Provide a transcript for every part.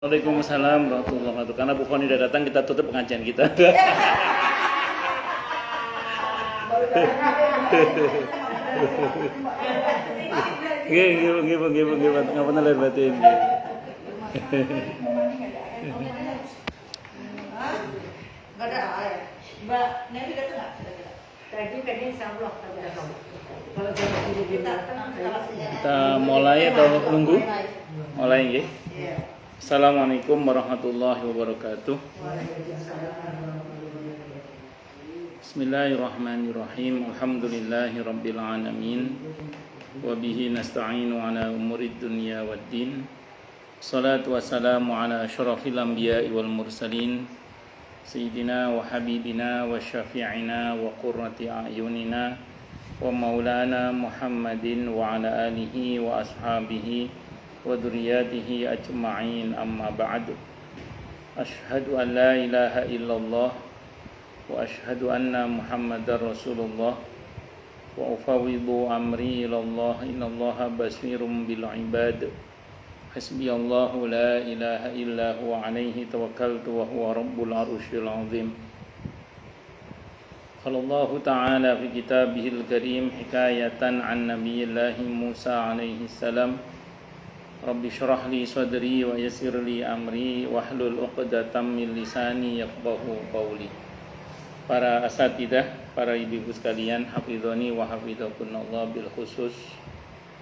Waalaikumsalam warahmatullahi wabarakatuh. Karena Bu Foni udah datang, kita tutup pengajian kita. Nggih, ngapunten lahir batin. Mbak Neli datang nggak? Tadi kayaknya insyaallah kalau Kita mulai atau nunggu? Mulai nggih. Assalamualaikum warahmatullahi wabarakatuh. Bismillahirrahmanirrahim. Alhamdulillahirabbil alamin. Wa bihi nasta'inu ala umurid dunya waddin. Salatu wassalamu ala asyrafil anbiya'i wal mursalin. Sayyidina wa habibina wa syafi'ina wa qurrati a'yunina wa maulana Muhammadin wa ala alihi wa ashabihi wa dzurriyyatihi ajma'in, amma ba'du. Asyhadu an la ilaha illallah wa asyhadu anna Muhammadar Rasulullah wa ufawwidu amri ilallah innallaha basirum bil ibad. Hasbiyallahu la ilaha illa huwa alaihi tawakkaltu wa huwa rabbul arsyil azim. Qala Allah ta'ala fi kitabihil karim hikayatan an nabiyillahi Musa alaihi salam. Rabbi syrah li sadri wa yassir li amri wahlul 'uqdatam min lisani yafqahu qawli. Para asatidah, para ibu-ibu sekalian, hafizani wa hafizakunallah, bil khusus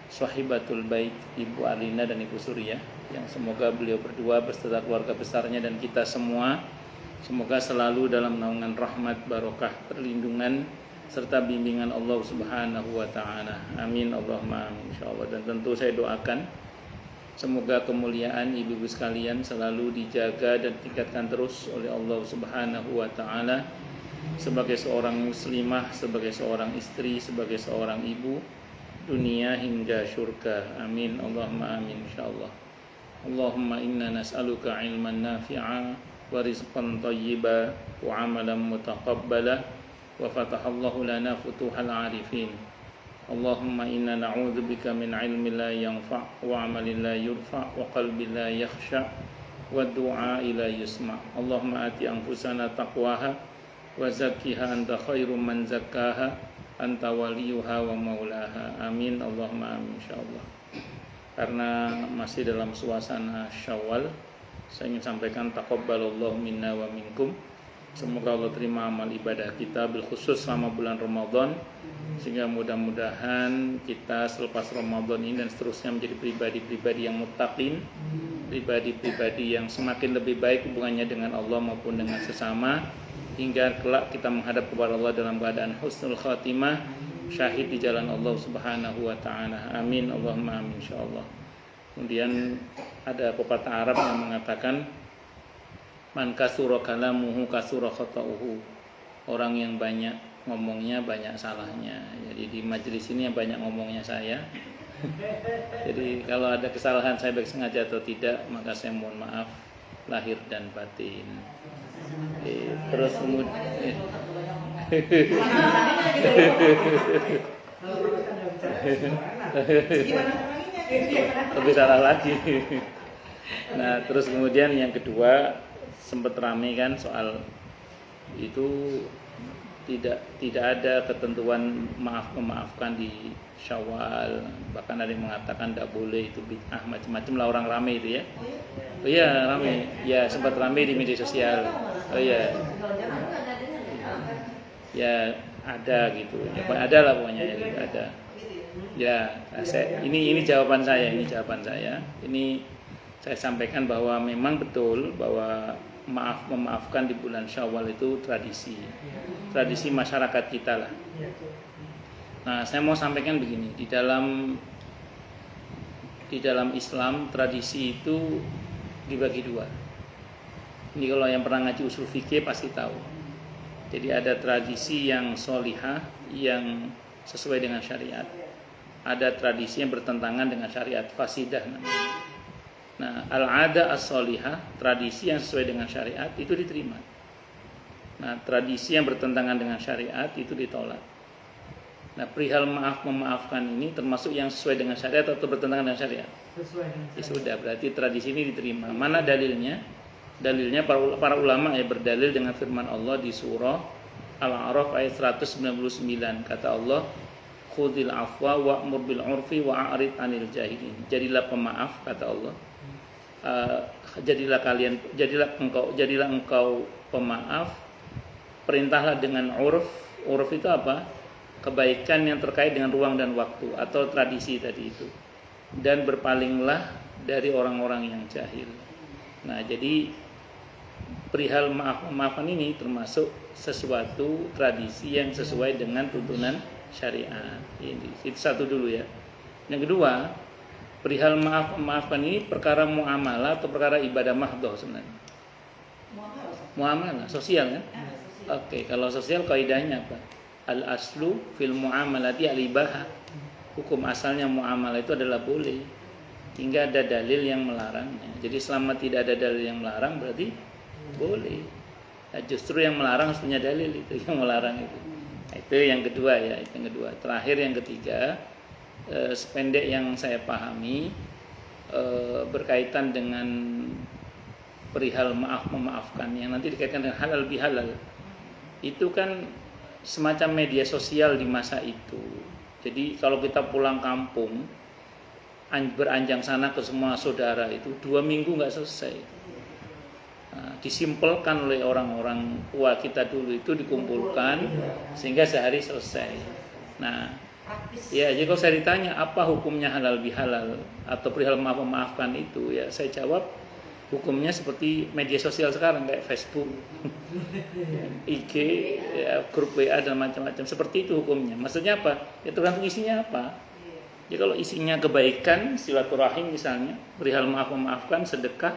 sahibatul bait Ibu Alina dan Ibu Surya, yang semoga beliau berdua beserta keluarga besarnya dan kita semua semoga selalu dalam naungan rahmat, barokah, perlindungan serta bimbingan Allah Subhanahu wa taala. Amin Allahumma amin insyaallah. Dan tentu saya doakan semoga kemuliaan ibu-ibu sekalian selalu dijaga dan ditingkatkan terus oleh Allah Subhanahu wa taala sebagai seorang muslimah, sebagai seorang istri, sebagai seorang ibu, dunia hingga syurga. Amin Allahumma amin insyaallah. Allahumma inna nas'aluka ilman nafi'a wa rizqan thayyiba wa amalan mutaqabbala wa fatahallahu lana futuhal arifin. Allahumma inna na'udzubika min ilmin la yanfa' wa amalin la yurfa' wa qalbin la yakhsha' wa du'a la yusma'. Allahumma ati anfusana taqwaha wa zakkiha anta khairum man zakkaha anta waliyuha wa maulaha. Amin Allahumma amin insyaallah. Karena masih dalam suasana Syawal, saya ingin sampaikan taqabbalallahu minna wa minkum. Semoga Allah terima amal ibadah kita bil khusus selama bulan Ramadan, sehingga mudah-mudahan kita selepas Ramadan ini dan seterusnya menjadi pribadi-pribadi yang muttaqin, pribadi-pribadi yang semakin lebih baik hubungannya dengan Allah maupun dengan sesama, hingga kelak kita menghadap kepada Allah dalam keadaan husnul khatimah, syahid di jalan Allah Subhanahu wa taala. Amin Allahumma amin insyaallah. Kemudian ada pepatah Arab yang mengatakan man kasura kalamuhu kasura khata'uhu. Orang yang banyak ngomongnya banyak salahnya. Jadi di majelis ini yang banyak ngomongnya saya. Jadi kalau ada kesalahan saya baik sengaja atau tidak, maka saya mohon maaf lahir dan batin. Terus kemudian lebih salah lagi. Nah, terus kemudian yang kedua, sempat ramai kan soal itu tidak ada ketentuan memaafkan di Syawal, bahkan ada yang mengatakan tidak boleh, itu bid'ah, macam-macam lah, orang ramai itu ya. Oh iya ramai, ya sempat ramai di media sosial. Oh iya, ya ada gitu, ya ada lah pokoknya ya, gitu, ada. Ya, ini jawaban saya, Ini saya sampaikan bahwa memang betul bahwa memaafkan di bulan Syawal itu tradisi masyarakat kita lah. Nah, saya mau sampaikan begini, di dalam Islam tradisi itu dibagi dua. Ini kalau yang pernah ngaji usul fikih pasti tahu. Jadi ada tradisi yang sholihah, yang sesuai dengan syariat. Ada tradisi yang bertentangan dengan syariat, fasidah namanya. Nah, al-ada as-sholihah, tradisi yang sesuai dengan syariat itu diterima. Nah, tradisi yang bertentangan dengan syariat itu ditolak. Nah, perihal maaf memaafkan ini termasuk yang sesuai dengan syariat atau bertentangan dengan syariat? Sesuai dengan Ya sudah, berarti tradisi ini diterima. Mana dalilnya? Dalilnya para ulama ya berdalil dengan firman Allah di surah Al-A'raf ayat 199. Kata Allah, "Khudhil afwa wa'mur bil 'urfi wa'rid 'anil jahilin." Jadilah pemaaf, kata Allah. Jadilah engkau pemaaf. Perintahlah dengan urf. Urf itu apa? Kebaikan yang terkait dengan ruang dan waktu atau tradisi tadi itu. Dan berpalinglah dari orang-orang yang jahil. Nah, jadi perihal maaf-maafan ini termasuk sesuatu tradisi yang sesuai dengan tuntunan syariat. Itu satu dulu ya. Yang kedua, perihal maaf-maafan ini perkara muamalah atau perkara ibadah mahdhah sebenarnya? Muamalah, sosial kan? Oke, kalau sosial kaidahnya apa? Al-aslu fil muamalati al-ibahah. Hukum asalnya muamalah itu adalah boleh hingga ada dalil yang melarangnya. Jadi selama tidak ada dalil yang melarang berarti boleh. Nah, justru yang melarang harus punya dalil itu, yang melarang itu. Nah, itu yang kedua ya, itu yang kedua. Terakhir yang ketiga, sependek yang saya pahami berkaitan dengan perihal maaf memaafkan yang nanti dikaitkan dengan halal bihalal. Itu kan semacam media sosial di masa itu. Jadi kalau kita pulang kampung beranjang sana ke semua saudara itu 2 minggu nggak selesai. Nah, disimpelkan oleh orang-orang tua kita dulu itu dikumpulkan sehingga sehari selesai. Nah, ya jadi kalau saya ditanya apa hukumnya halal bihalal atau perihal maaf memaafkan itu, ya saya jawab hukumnya seperti media sosial sekarang kayak Facebook, IG, ya, grup WA dan macam-macam. Seperti itu hukumnya. Maksudnya apa? Ya tergantung isinya apa. Ya kalau isinya kebaikan, silaturahim misalnya, perihal maaf memaafkan, sedekah,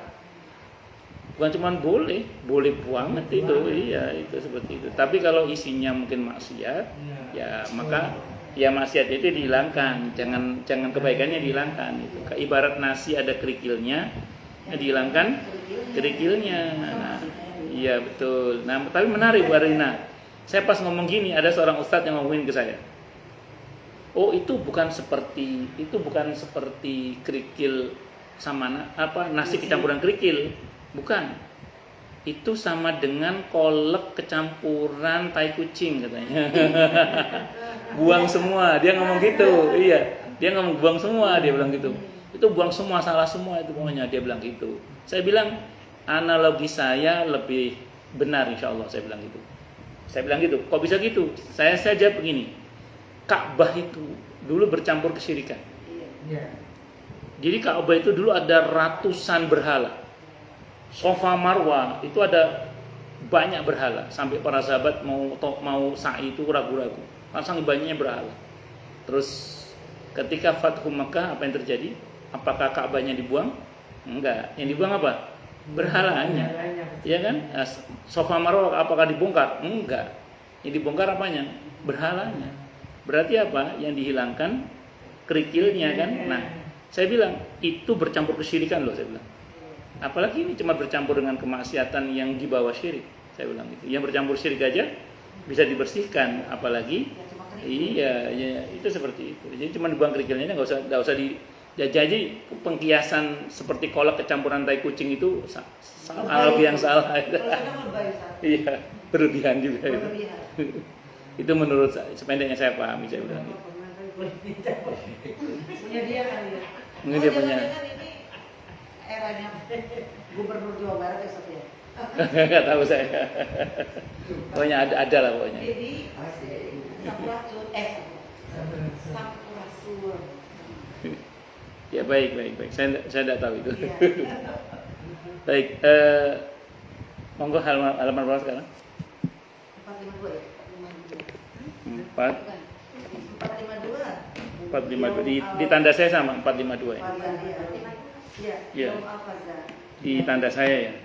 bukan cuma boleh banget itu, iya itu seperti itu. Tapi kalau isinya mungkin maksiat, ya maka ya maksiat itu dihilangkan, jangan kebaikannya dihilangkan. Itu ibarat nasi ada kerikilnya, dihilangkan kerikilnya. Nah, iya betul. Nah, tapi menarik Bu Arina. Saya pas ngomong gini, ada seorang ustadz yang ngomongin ke saya. Oh, itu bukan seperti kerikil sama nasi kecampuran kerikil. Bukan. Itu sama dengan kolak kecampuran tai kucing katanya. Buang semua. Dia ngomong gitu. Iya. Dia ngomong buang semua, dia bilang gitu. Itu buang semua, salah semua itu pokoknya, dia bilang gitu. Saya bilang analogi saya lebih benar insya Allah, saya bilang gitu. Saya bilang gitu, kok bisa gitu? Saya jawab begini, Ka'bah itu dulu bercampur kesyirikan. Jadi Ka'bah itu dulu ada ratusan berhala. Sofa Marwa itu ada banyak berhala, sampai para sahabat mau sa'i itu ragu-ragu, langsung banyaknya berhala. Terus ketika Fathu Makkah apa yang terjadi? Apakah Ka'bahnya dibuang? Enggak. Yang dibuang apa? Berhalanya. Ya kan? Sofa Marwa apakah dibongkar? Enggak. Yang dibongkar apanya? Berhalanya. Berarti apa? Yang dihilangkan kerikilnya kan? Nah, saya bilang itu bercampur kesyirikan loh, saya bilang. Apalagi ini cuma bercampur dengan kemaksiatan yang di bawah syirik. Saya bilang gitu. Yang bercampur syirik aja bisa dibersihkan, apalagi iya, itu seperti itu. Jadi cuma dibuang kerikilnya, nggak usah jadi pengkiasan seperti kolak kecampuran tai kucing itu analogi yang salah. Iya, berlebihan juga itu. Itu menurut saya, sependeknya saya pahami, saya bilang gitu. Punya dia kan ya. Mungkin dia punya. Ini eranya Gubernur Jawa Barat ya Sob ya. Nggak tahu saya. Pokoknya ada lah pokoknya. Jadi Sampurasun. Ya baik. Saya tidak tahu itu. Iya. Baik, monggo halaman berapa sekarang? 452 ya? 452. Di tanda saya sama 452 ya. Iya. Iya. Di tanda saya ya.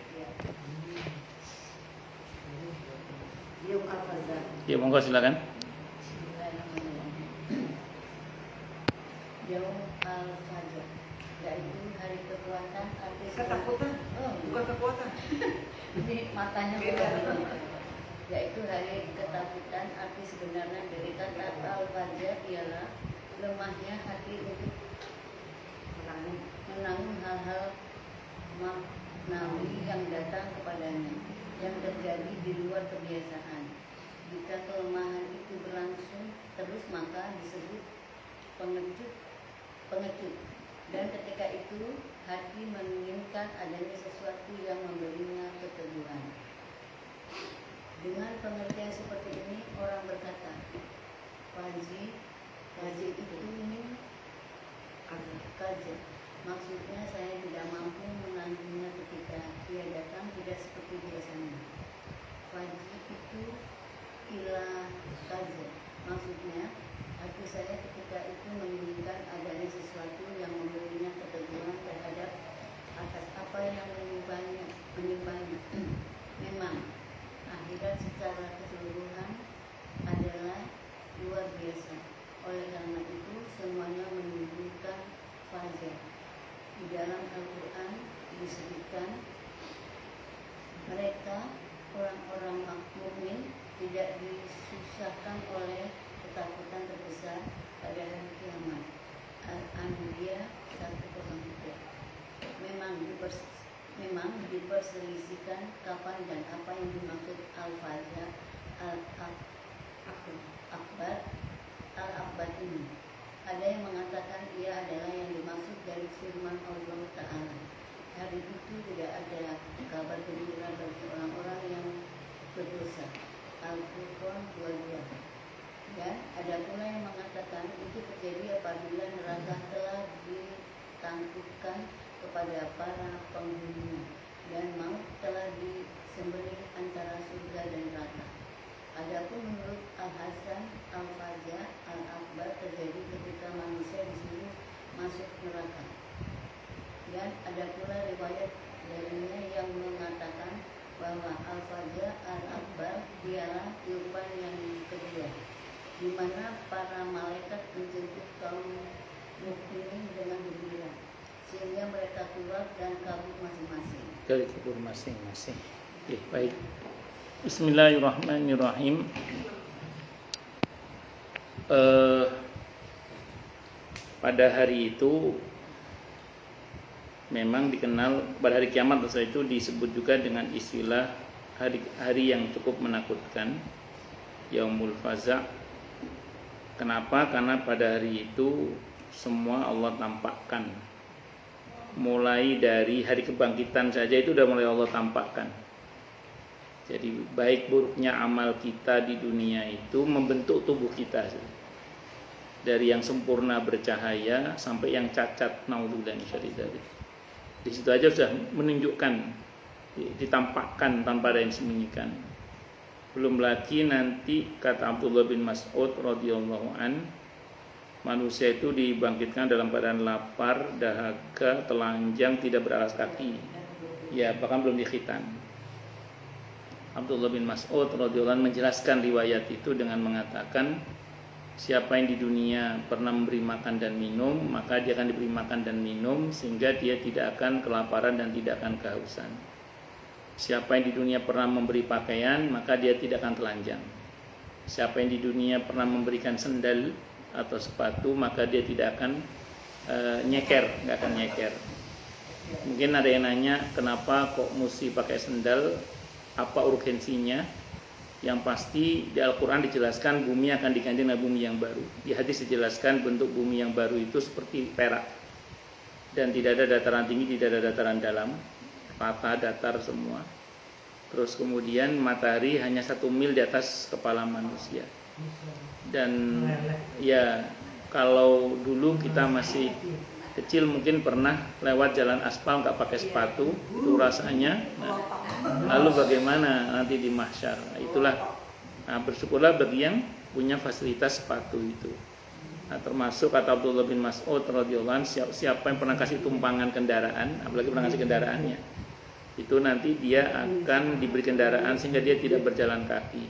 Ya monggo silakan. Yaum al-Fajr, yaitu hari kekuatan. Ketakutan, bukan kekuatan. Ini matanya beda. yaitu hari ketakutan. Arti sebenarnya dari kata al-fajr ialah lemahnya hati untuk menanggung hal-hal maknawi yang datang kepadanya, yang terjadi di luar kebiasaan. Jika kelemahan itu berlangsung terus, maka disebut pengecut. Dan ketika itu hati menginginkan adanya sesuatu yang memberinya keteguhan. Dengan pengertian seperti ini, orang berkata, Fajr itu ini kaja. Maksudnya saya tidak mampu menanggungnya ketika dia datang, tidak seperti biasanya. Fajr itu ilah kaja. Maksudnya hati saya ketika itu menginginkan adanya sesuatu yang memberinya keteguhan terhadap atas apa yang menimpanya. Memang akhirat secara keseluruhan adalah luar biasa. Oleh karena itu semuanya menunjukkan fajar. Di dalam Al-Quran disebutkan mereka orang-orang mukmin tidak disusahkan oleh ketakutan terbesar pada hari kiamat. Al-Anbiya 103. Memang diperselisihkan kapan dan apa yang dimaksud al-fajr al-akbar ini. Ada yang mengatakan ia adalah yang dimaksud dari firman Allah Ta'ala. Hari itu tidak ada kabar gembira bagi orang-orang yang berdosa. Al-Furqan 22. Dan ada pula yang mengatakan itu terjadi apabila neraka telah ditangkupkan kepada para penghuninya dan maut telah disembelih antara surga dan neraka. Adapun menurut Al-Hasan, Al-Fajr Al-Akbar terjadi ketika manusia disuruh masuk neraka. Dan ada pula riwayat darinya yang mengatakan bahwa Al-Fajr Al-Akbar dialah tiupan yang kedua, di mana para malaikat menjemput kaum mukminin dengan gembira, sehingga mereka keluar dan kabur masing-masing. Kabur masing-masing. Baik. Bismillahirrahmanirrahim. Pada hari itu memang dikenal, pada hari kiamat itu disebut juga dengan istilah hari yang cukup menakutkan, Yaumul Faza'. Kenapa? Karena pada hari itu semua Allah tampakkan. Mulai dari hari kebangkitan saja itu sudah mulai Allah tampakkan. Jadi baik buruknya amal kita di dunia itu membentuk tubuh kita, dari yang sempurna bercahaya sampai yang cacat, naudzubillah min syarri dzalik. Di situ aja sudah menunjukkan, ditampakkan tanpa ada yang disembunyikan. Belum lagi nanti kata Abdullah bin Mas'ud radhiyallahu an, manusia itu dibangkitkan dalam keadaan lapar, dahaga, telanjang, tidak beralas kaki, ya bahkan belum dikhitan. Abdullah bin Mas'ud radhiyallahu anhu menjelaskan riwayat itu dengan mengatakan, siapa yang di dunia pernah memberi makan dan minum, maka dia akan diberi makan dan minum sehingga dia tidak akan kelaparan dan tidak akan kehausan. Siapa yang di dunia pernah memberi pakaian, maka dia tidak akan telanjang. Siapa yang di dunia pernah memberikan sendal atau sepatu, maka dia tidak akan nggak akan nyeker. Mungkin ada yang nanya, kenapa kok mesti pakai sendal? Apa urgensinya? Yang pasti di Al-Quran dijelaskan bumi akan diganti dengan bumi yang baru. Di hadis dijelaskan bentuk bumi yang baru itu seperti perak, dan tidak ada dataran tinggi, tidak ada dataran dalam, rata datar semua. Terus kemudian matahari hanya 1 mil di atas kepala manusia. Dan ya kalau dulu kita masih kecil mungkin pernah lewat jalan aspal nggak pakai sepatu, itu rasanya. Lalu bagaimana nanti di mahsyar? Itulah, bersyukurlah bagi yang punya fasilitas sepatu itu. Termasuk kata Abdullah bin Mas'ud radhiyallahu anhu, siapa yang pernah kasih tumpangan kendaraan, apalagi pernah kasih kendaraannya, itu nanti dia akan diberi kendaraan sehingga dia tidak berjalan kaki.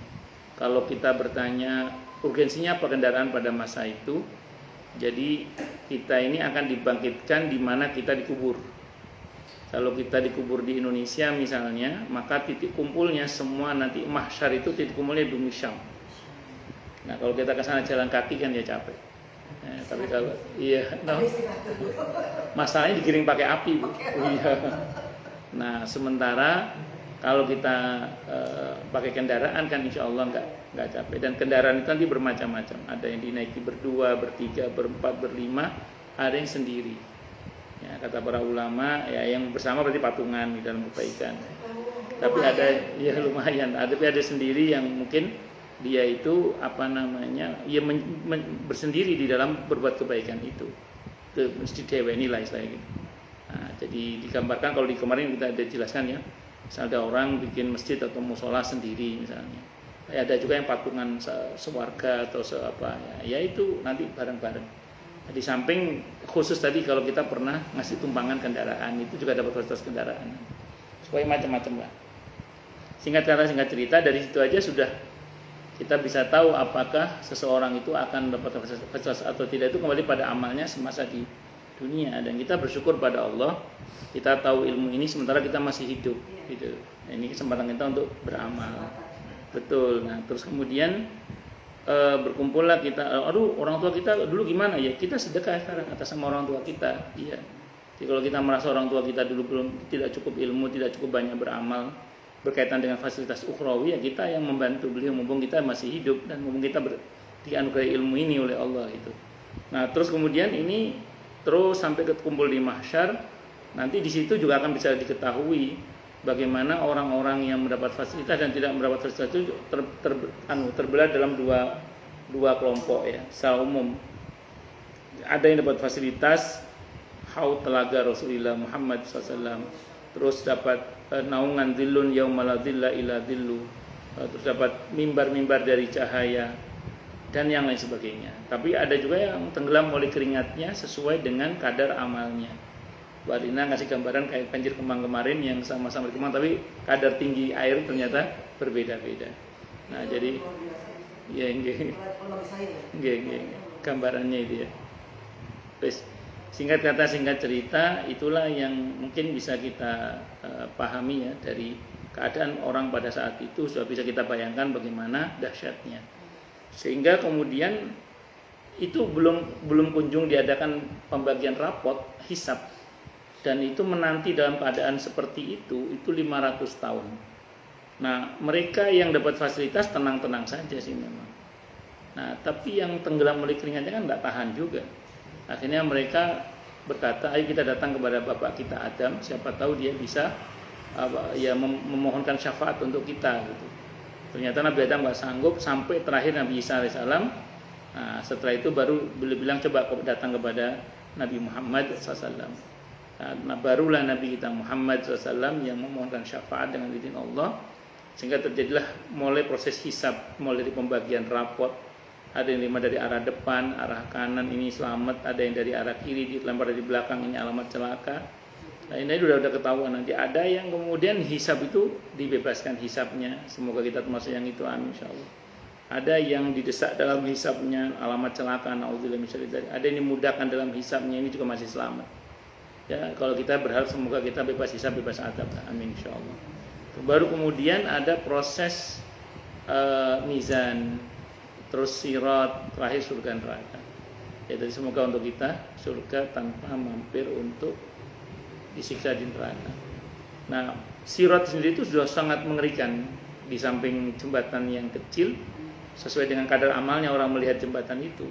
Kalau kita bertanya urgensinya apa kendaraan pada masa itu, jadi kita ini akan dibangkitkan di mana kita dikubur. Kalau kita dikubur di Indonesia misalnya, maka titik kumpulnya semua nanti mahsyar itu titik kumpulnya di Bumi Syam. Nah kalau kita ke sana jalan kaki kan ya capek. Tapi kalau masalahnya digiring pakai api, Bu. Iya. Nah sementara kalau kita pakai kendaraan kan insya Allah nggak capek. Dan kendaraan itu nanti bermacam-macam. Ada yang dinaiki berdua, bertiga, berempat, berlima, ada yang sendiri. Ya, kata para ulama, ya yang bersama berarti patungan di dalam kebaikan. Tapi ada ya lumayan. Tapi ada sendiri yang mungkin dia itu bersendiri di dalam berbuat kebaikan itu. Ke masjid dewe nilai saya gitu. Nah, jadi digambarkan kalau di kemarin kita ada jelaskan ya. Misalnya ada orang bikin masjid atau musola sendiri misalnya. Ada juga yang patungan sewarga atau ya itu nanti bareng-bareng. Di samping khusus tadi kalau kita pernah ngasih tumpangan kendaraan itu juga dapat fasilitas kendaraan. Supaya macam-macam lah. Singkat kata singkat cerita dari situ aja sudah kita bisa tahu apakah seseorang itu akan dapat fasilitas atau tidak itu kembali pada amalnya semasa di dunia. Dan kita bersyukur pada Allah kita tahu ilmu ini sementara kita masih hidup gitu. Nah, ini kesempatan kita untuk beramal. Betul. Nah, terus kemudian berkumpullah kita, orang tua kita dulu gimana ya, kita sedekah sekarang atas sama orang tua kita. Iya. Jadi kalau kita merasa orang tua kita dulu tidak cukup ilmu, tidak cukup banyak beramal berkaitan dengan fasilitas ukhrawi, ya kita yang membantu beliau mumpung kita masih hidup dan mumpung kita dianugerahi ilmu ini oleh Allah itu. Nah terus kemudian ini terus sampai kumpul di mahsyar, nanti di situ juga akan bisa diketahui bagaimana orang-orang yang mendapat fasilitas dan tidak mendapat fasilitas itu terbelah dalam dua kelompok ya. Secara umum ada yang dapat fasilitas haud telaga Rasulullah Muhammad SAW, terus dapat naungan dhillun yaumala dhilla ila dhillu, terus dapat mimbar-mimbar dari cahaya dan yang lain sebagainya. Tapi ada juga yang tenggelam oleh keringatnya sesuai dengan kadar amalnya. Mbak Rina ngasih gambaran kayak banjir Kemang kemarin yang sama-sama di Kemang tapi kadar tinggi air ternyata berbeda-beda. Nah jadi ya gambarannya itu ya. Terus singkat kata singkat cerita itulah yang mungkin bisa kita pahami ya dari keadaan orang pada saat itu, sudah bisa kita bayangkan bagaimana dahsyatnya. Sehingga kemudian itu belum kunjung diadakan pembagian rapot hisab. Dan itu menanti dalam keadaan seperti itu 500 tahun. Nah mereka yang dapat fasilitas tenang-tenang saja sih memang. Nah tapi yang tenggelam oleh keringatnya kan tidak tahan juga. Akhirnya mereka berkata, ayo kita datang kepada bapak kita Adam, siapa tahu dia bisa memohonkan syafaat untuk kita gitu. Ternyata Nabi Adam nggak sanggup sampai terakhir Nabi Isa alaihissalam. Nah, setelah itu baru beliau bilang coba datang kepada Nabi Muhammad SAW. Nah barulah Nabi kita Muhammad SAW yang memohonkan syafaat dengan izin Allah, sehingga terjadilah mulai proses hisab, mulai dari pembagian rapot. Ada yang terima dari arah depan, arah kanan ini selamat, ada yang dari arah kiri dilempar dari belakang ini alamat celaka. Nah ini sudah ketahuan. Nanti ada yang kemudian hisab itu dibebaskan hisabnya, semoga kita termasuk yang itu, amin insyaallah. Ada yang didesak dalam hisabnya alamat celaka, naudzubillah min syarri dzalik. Ada yang dimudahkan dalam hisabnya, ini juga masih selamat. Ya, kalau kita berharap semoga kita bebas hisab, bebas adab, amin insyaallah. Baru kemudian ada proses mizan, terus sirat, terakhir surga neraka. Ya, jadi semoga untuk kita surga tanpa mampir untuk disiksa di neraka. Nah, sirat sendiri itu sudah sangat mengerikan. Di samping jembatan yang kecil, sesuai dengan kadar amalnya orang melihat jembatan itu,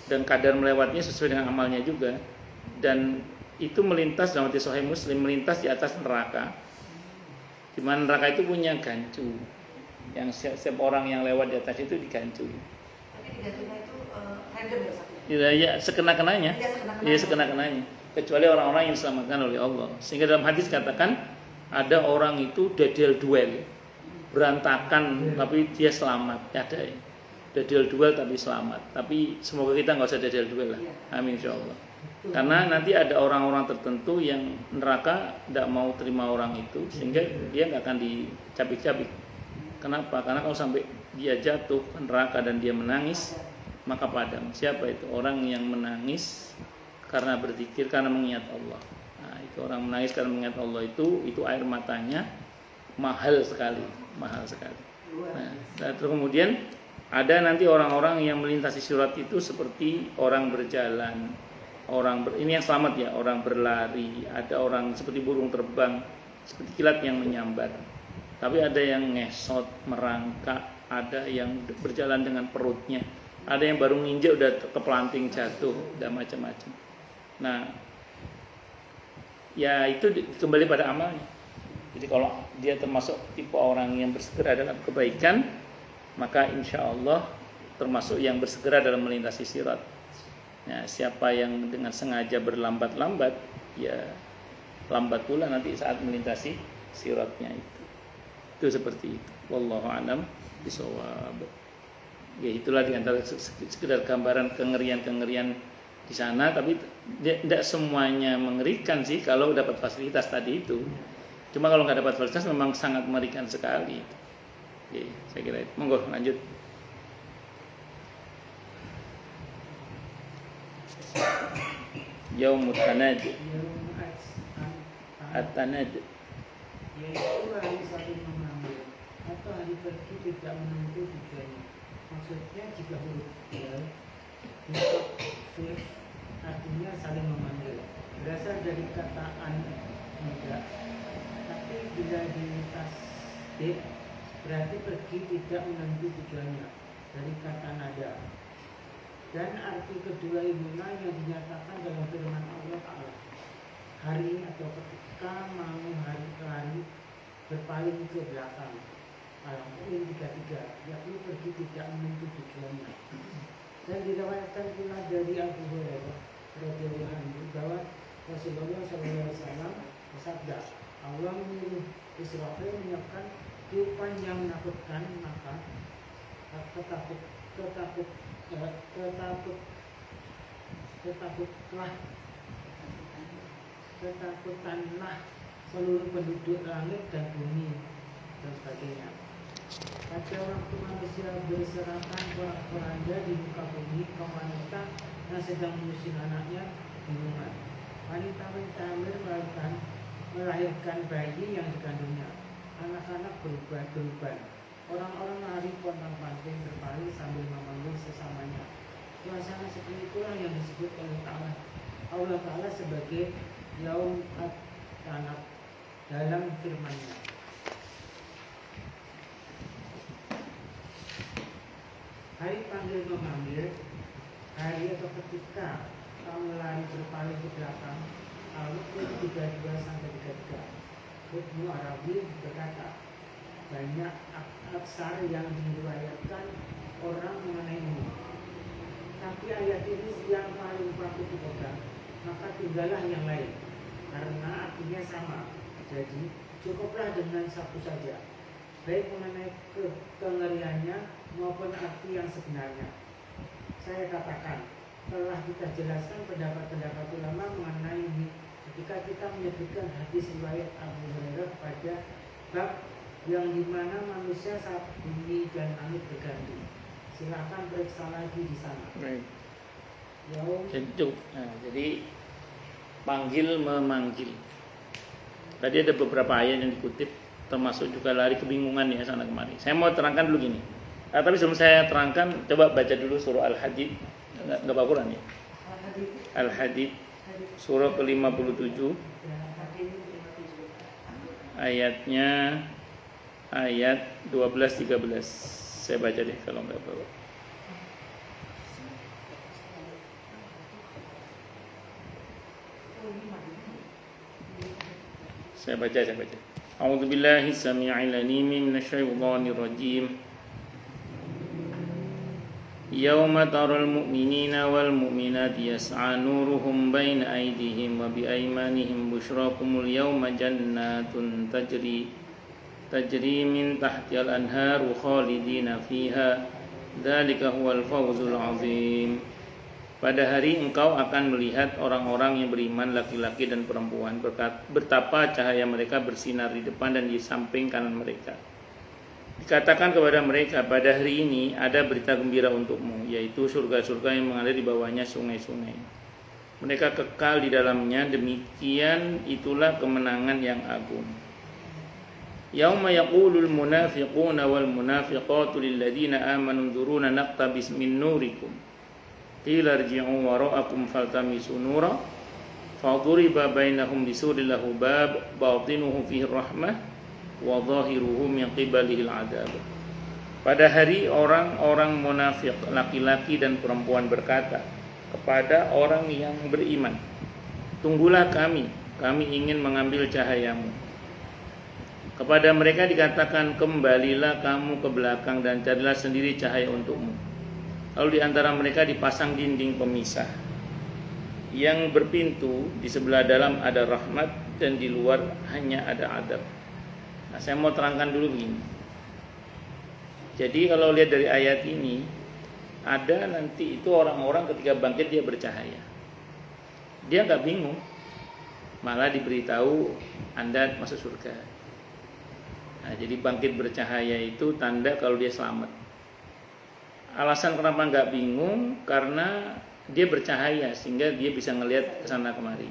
dan kadar melewatnya sesuai dengan amalnya juga. Dan itu melintas dalam hadis Sahih Muslim, melintas di atas neraka. Di mana neraka itu punya gancu, yang setiap orang yang lewat di atas itu digancu. Tapi digantungnya itu random ya? Ya sekena-kenanya. Iya sekena-kenanya. Kecuali orang-orang yang diselamatkan oleh Allah. Sehingga dalam hadis katakan ada orang itu dadel duel, berantakan tapi dia selamat. Ada ya. Dadel duel tapi selamat. Tapi semoga kita nggak usah dadel duel lah. Amin insyaallah. Karena nanti ada orang-orang tertentu yang neraka tidak mau terima orang itu, sehingga dia nggak akan dicabik-cabik. Kenapa? Karena kalau sampai dia jatuh ke neraka dan dia menangis, maka padam. Siapa itu? Orang yang menangis karena berzikir, karena mengingat Allah. Nah itu. Orang menangis karena mengingat Allah itu air matanya mahal sekali. Nah, terus kemudian ada nanti orang-orang yang melintasi sirat itu seperti orang berjalan, ini yang selamat ya, orang berlari, ada orang seperti burung terbang, seperti kilat yang menyambar. Tapi ada yang ngesot, merangkak, ada yang berjalan dengan perutnya, ada yang baru nginjek udah kepelanting jatuh, udah macam-macam. Nah, ya itu kembali pada amalnya. Jadi kalau dia termasuk tipe orang yang bersegera dalam kebaikan, maka insya Allah termasuk yang bersegera dalam melintasi sirat. Nah, siapa yang dengan sengaja berlambat-lambat, ya lambat pula nanti saat melintasi siratnya itu. Itu seperti itu. Wallahu a'lam bishawab. Ya itulah diantara sekedar gambaran kengerian-kengerian di sana, tapi tidak semuanya mengerikan sih kalau dapat fasilitas tadi itu. Cuma kalau nggak dapat fasilitas memang sangat mengerikan sekali. Oke, saya kira itu. Monggo lanjut. Yaumut Tanad. At-Tanad. Yaitu hari saling mengambil atau hari pergi tidak menentu tujuannya. Maksudnya jika huruf untuk fir artinya saling memanggil, berasal dari kata tidak. Tapi bila di tasdid berarti pergi tidak menentu tujuannya, dari kata nada. Dan arti kedua inilah yang dinyatakan dalam firman Allah Ta'ala, hari atau ketika mau hari ke hari berpaling ke belakang. Al-Mu'min 33, yakni pergi tidak menentu tujuannya. Dan diriwayatkan pula dari Abu Hurairah radhiyallahu anhu bahwa Rasulullah SAW bersabda, Allah menyuruh Israfil menyiapkan tiupan yang menakutkan, maka ketakutanlah seluruh penduduk langit dan bumi dan sebagainya. Pada waktu manusia berserakan porak-poranda di muka bumi, kaum wanita yang sedang menyusun anaknya bingungan. Wanita-wanita hamil melahirkan bayi yang dikandungnya. Anak-anak berubah. Orang-orang lari pontang-panting berpaling sambil memanggil sesamanya. Suasana seperti itulah yang disebut oleh Allah Ta'ala sebagai Yaum At-Tanad dalam firman-Nya. Hari panggil memanggil, hari atau ketika kamu lari berpaling ke belakang. Al-Mu'min 32-33. Ibnu Arabi berkata, banyak aksar yang diriwayatkan orang mengenai ini. Tapi ayat ini yang paling patut dipegang, maka tinggallah yang lain, karena artinya sama. Jadi cukuplah dengan satu saja, baik mengenai kengeriannya maupun arti yang sebenarnya. Saya katakan, telah kita jelaskan pendapat-pendapat ulama mengenai ini ketika kita menyebutkan hadis riwayat Abu Hurairah pada bab yang dimana manusia saat bumi dan langit berganti. Silakan periksa lagi di sana. Baik. Jadi panggil memanggil. Tadi ada beberapa ayat yang dikutip, termasuk juga lari kebingungan ya sana kemari. Saya mau terangkan dulu gini. Tapi sebelum saya terangkan, coba baca dulu surah Al-Hadid. Enggak bawa Quran ya? Al-Hadid surah ke-57 ayatnya ayat 12-13. Saya baca deh kalau enggak bawa. Saya baca. A'udzubillahi samii'il 'aliim minasyaitonir rajim. Yauma taral mu'minina wal mu'minati yas'a nuruhum baina aydihim wa bi aymanihim busyrakumul yawma jannatun tajri min tahtihal anharu khalidina fiha dzalika huwal fawzul 'azim. Pada hari engkau akan melihat orang-orang yang beriman laki-laki dan perempuan, betapa cahaya mereka bersinar di depan dan di samping kanan mereka. Dikatakan kepada mereka, pada hari ini ada berita gembira untukmu, yaitu surga-surga yang mengalir di bawahnya sungai-sungai. mereka kekal di dalamnya, demikian itulah kemenangan yang agung. Yauma yaqulul munafiquna wal munafiqatu lil ladzina amanu dzuruna naqtabis min nurikum qila irji'u wara'akum faltamisu nura faduriba bainahum bisurin lahu bab batinuhu fihi rahmah wa dhahiruhu min qibalihi al-'adzab. Pada hari orang-orang munafik laki-laki dan perempuan berkata kepada orang yang beriman, tunggulah kami ingin mengambil cahayamu. Kepada mereka dikatakan, kembalilah kamu ke belakang dan carilah sendiri cahaya untukmu. Lalu di antara mereka dipasang dinding pemisah yang berpintu, di sebelah dalam ada rahmat dan di luar hanya ada adab. Nah, saya mau terangkan dulu begini. Jadi kalau lihat dari ayat ini, ada nanti itu orang-orang ketika bangkit dia bercahaya. Dia nggak bingung, malah diberitahu Anda masuk surga. Nah, jadi bangkit bercahaya itu tanda kalau dia selamat. Alasan kenapa nggak bingung, karena dia bercahaya sehingga dia bisa ngelihat kesana kemari.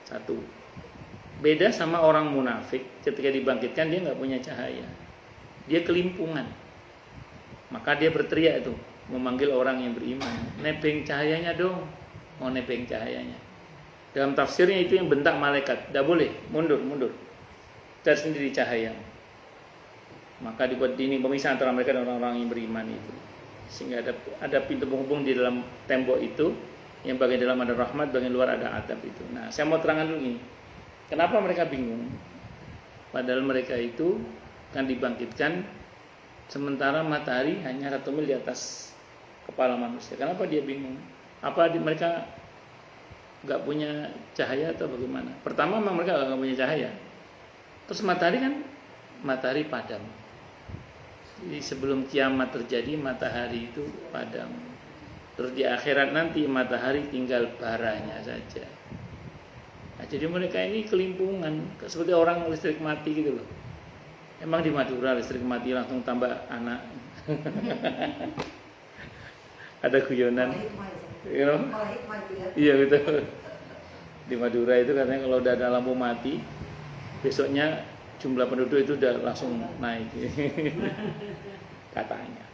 Satu. Beda sama orang munafik, ketika dibangkitkan dia nggak punya cahaya, dia kelimpungan. Maka dia berteriak itu, memanggil orang yang beriman, nebeng cahayanya dong, mau nebeng cahayanya. Dalam tafsirnya itu yang bentak malaikat, tidak boleh, mundur, cari sendiri cahaya. Maka dibuat dinding pemisah antara mereka dan orang-orang yang beriman itu, sehingga ada pintu penghubung di dalam tembok itu, yang bagian dalam ada rahmat, bagian luar ada adab itu. Nah, saya mau terangkan dulu ini, kenapa mereka bingung? Padahal mereka itu kan dibangkitkan sementara matahari hanya 1 mil di atas kepala manusia. Kenapa dia bingung? Apa mereka nggak punya cahaya atau bagaimana? Pertama memang mereka nggak punya cahaya. Terus matahari padam. Jadi sebelum kiamat terjadi matahari itu padam. Terus di akhirat nanti matahari tinggal baranya saja. Nah, jadi mereka ini kelimpungan, seperti orang listrik mati gitu loh. Emang di Madura listrik mati langsung tambah anak. Ada guyonan, you know? Iya gitu. Di Madura itu katanya kalau udah ada lampu mati, besoknya jumlah penduduk itu udah langsung naik. Katanya.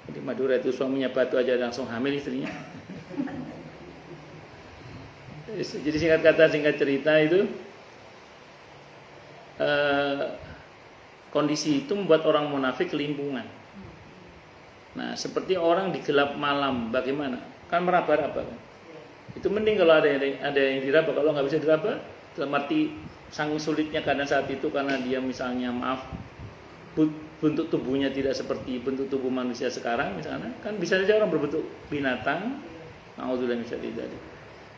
Di Madura itu suaminya batu aja langsung hamil istrinya. Jadi singkat kata singkat cerita itu, kondisi itu membuat orang munafik kelimpungan. Nah, seperti orang di gelap malam, bagaimana? Kan meraba-raba kan? Itu mending kalau ada yang diraba. Kalau nggak bisa diraba, dalam arti sang sulitnya keadaan saat itu karena dia misalnya bentuk tubuhnya tidak seperti bentuk tubuh manusia sekarang misalnya, kan bisa saja orang berbentuk binatang. Nauzubillah min syarri dzalik.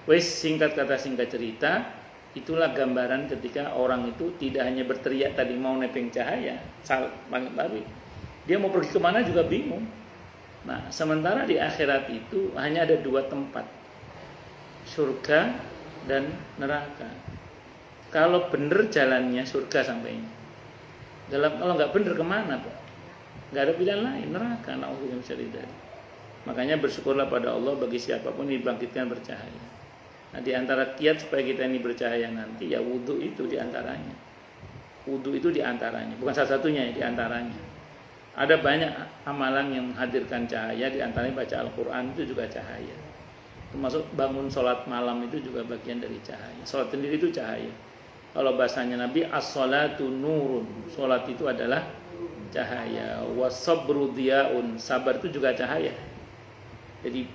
Wes, singkat kata singkat cerita, itulah gambaran ketika orang itu tidak hanya berteriak tadi mau nebeng cahaya, dia mau pergi kemana juga bingung. Nah, sementara di akhirat itu hanya ada 2 tempat, surga dan neraka. Kalau benar jalannya surga sampainya. Kalau nggak benar kemana, Pak? Nggak ada pilihan lain, neraka. Nauzubillah min syarri dzalik. Makanya bersyukurlah pada Allah bagi siapapun dibangkitkan bercahaya. Nah, di antara kiat supaya kita ini bercahaya nanti ya wudu itu di antaranya. Wudu itu di antaranya, bukan salah satunya ya, di antaranya. Ada banyak amalan yang menghadirkan cahaya, di antaranya baca Al-Qur'an itu juga cahaya. Termasuk bangun sholat malam itu juga bagian dari cahaya. Sholat sendiri itu cahaya. Kalau bahasanya Nabi, as-sholatu nurun. Sholat itu adalah cahaya. Was-sabru diyaun. Sabar itu juga cahaya. Jadi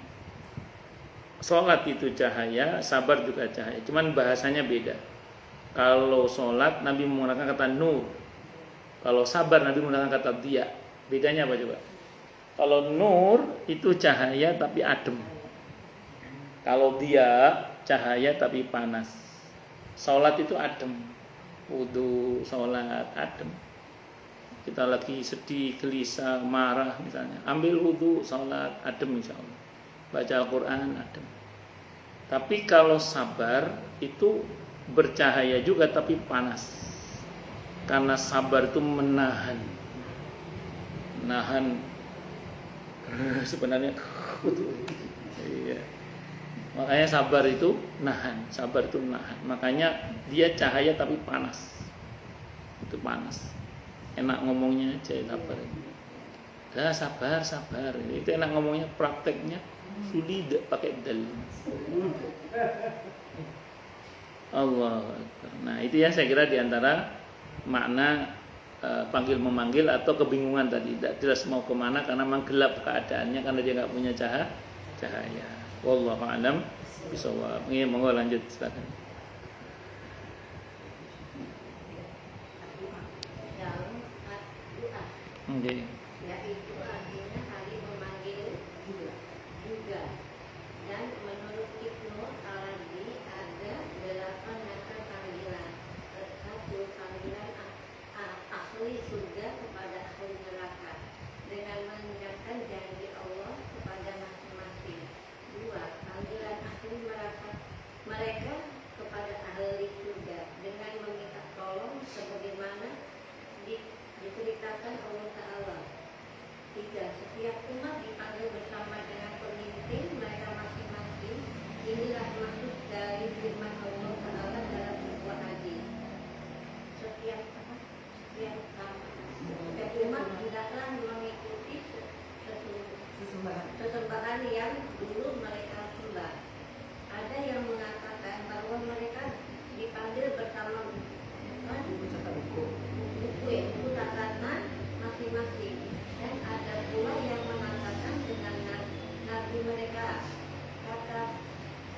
sholat itu cahaya, sabar juga cahaya. Cuman bahasanya beda. Kalau sholat Nabi menggunakan kata nur. Kalau sabar Nabi menggunakan kata diya. Bedanya apa coba? Kalau nur itu cahaya tapi adem. Kalau diya cahaya tapi panas. Sholat itu adem. Wudu, sholat adem. Kita lagi sedih, gelisah, marah misalnya, ambil wudu, sholat adem insya Allah. Baca Al-Quran adem. Tapi kalau sabar itu bercahaya juga tapi panas. Karena sabar itu menahan sebenarnya. Iya. Makanya sabar itu nahan, sabar itu nahan. Makanya dia cahaya tapi panas. Itu panas. Enak ngomongnya aja sabar. Dah sabar, sabar. Itu enak ngomongnya, prakteknya sulit pakai dal. Allah Akbar. Nah, itu ya saya kira diantara makna panggil memanggil atau kebingungan tadi, tidak jelas mau kemana karena memang gelap keadaannya karena dia nggak punya cahaya. Wallahu a'lam bishawab. Ini monggo lanjut silakan. Dalam doa, Oke. yaitu artinya saling memanggil juga. Dan menurut Ibnu Arabi ada 8 macam panggilan. Satu, panggilan ahli surga kepada ahli neraka dengan mengingatkan janji Allah kepada masing-masing. Dua, panggilan ahli neraka mereka kepada ahli surga dengan meminta tolong sebagaimana diceritakan Allah Ta'ala. Tiga, setiap umat dipanggil bersama dengan pemimpin mereka masing-masing. Inilah maksud dari firman Allah Ta'ala dalam sebuah hadis. Setiap umat hendaklah mengikuti sesembahan yang dulu mereka sembah. Ada yang mengatakan bahwa mereka dipanggil bersama buku catatan masing-masing, dan ada pula yang mengatakan dengan nabi mereka. Kata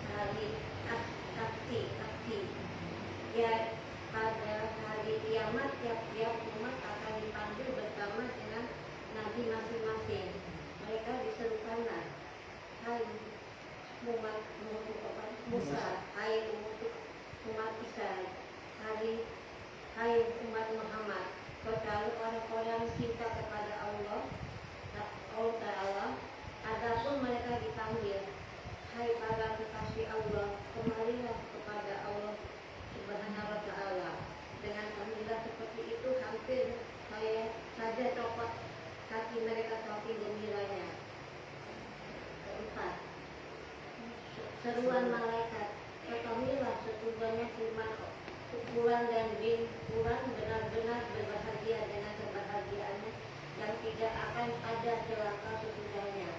hari saksi ya, pada hari kiamat tiap-tiap umat akan dipanggil bersama dengan nabi masing-masing. Mereka diserukanlah, hai umat Musa, hai umat Isa, hai umat Muhammad. Kecuali orang-orang cinta kepada Allah Ta'ala, adapun mereka dipanggil, hai para kekasih Allah, kembalilah kepada Allah Subhanahu wa Ta'ala. Dengan panggilan seperti itu hampir saja copot kaki mereka saking gembiranya. Keempat, seruan malaikat, ketahuilah sesungguhnya Fulan dan bin Fulan benar-benar berbahagia dengan kebahagiaannya yang tidak akan ada celaka sesudahnya,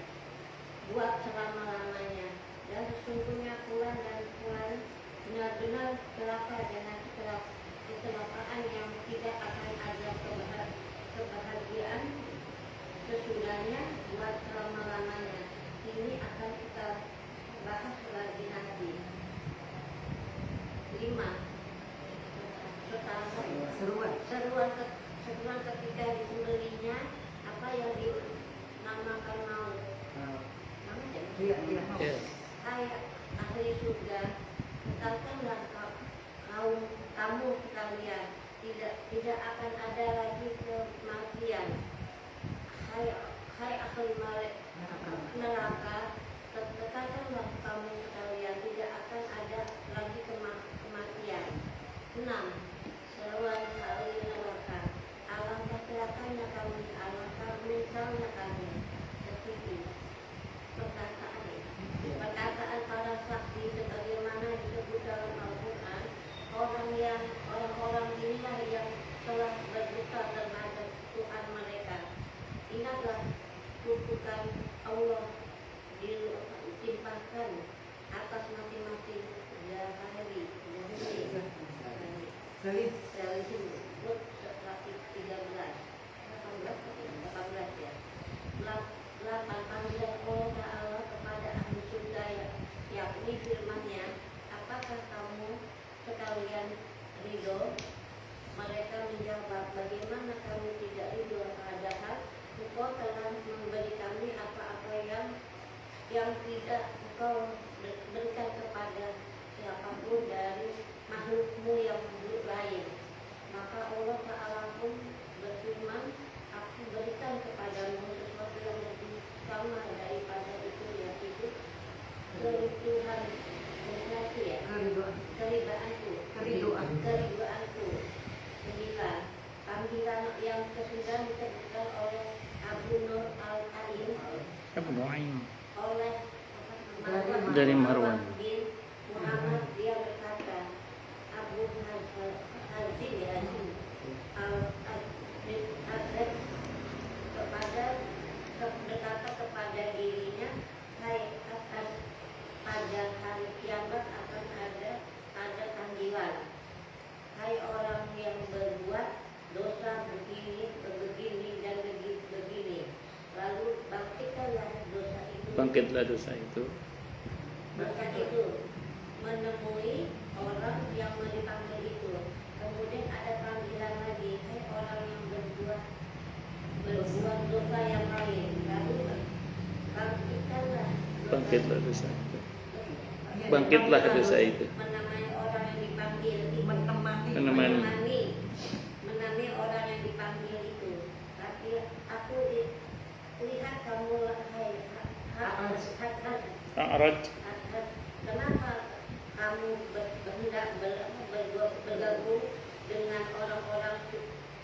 buat selama-lamanya. Dan sesungguhnya Fulan dan Fulan benar-benar celaka dengan kecelakaan yang tidak akan ada kebahagiaan sesudahnya, buat selama-lamanya. Ini akan kita bahas lagi nanti. 5. Seruan ketika disembelihnya, apa yang dinamakan maut. Hai ahli surga, katakanlah kamu sekalian, tidak akan ada lagi kematian. Hai ahli neraka, katakanlah kamu sekalian, tidak akan ada lagi kematian. 6. Seruan ahli neraka, alangkah celakanya kami, alangkah menyesalnya kami. 7. Perkataan para saksi sebagaimana disebut dalam Al-Quran, orang-orang inilah yang telah berdusta terhadap Tuhan mereka. Ingatlah kutukan Allah ditimpakan atas masing-masing Zahari. Lut 18 ya. 8. Panggilan Allah Ta'ala kepada ahli surga, yakni firman-Nya, apakah kamu sekalian ridho? Mereka menjawab, bagaimana kami tidak ridho, padahal Engkau telah memberi kami apa-apa yang tidak Engkau berikan kepada siapapun dari makhluk-Mu yang lain. Maka Allah Ta'ala pun berfirman, aku berikan kepadamu sesuatu yang lebih sama daripada itu, yaitu keriduanku, keriduanku. 9. Panggilan yang kesudah disebutkan oleh Abu Nur Al-Ain oleh Dari Marwan. bin Muhammad, dia berkata, Abu Hazim ya berkata kepada dirinya, hai atas pada hari kiamat akan ada panggilan. Hai orang yang berbuat dosa begini dan begini, lalu bangkitlah dosa itu. Bangkitlah dosa itu. Dosa itu menemui orang yang dipanggil itu. Kemudian ada panggilan lagi, hai orang yang berbuat dosa yang lain, lalu Bangkitlah dosa itu. Bangkitlah dosa itu. Menamai orang yang dipanggil itu. Menemani. Menemani orang yang dipanggil itu. Tapi aku lihat kamu A'raj. kenapa kamu hendak bergabung dengan orang-orang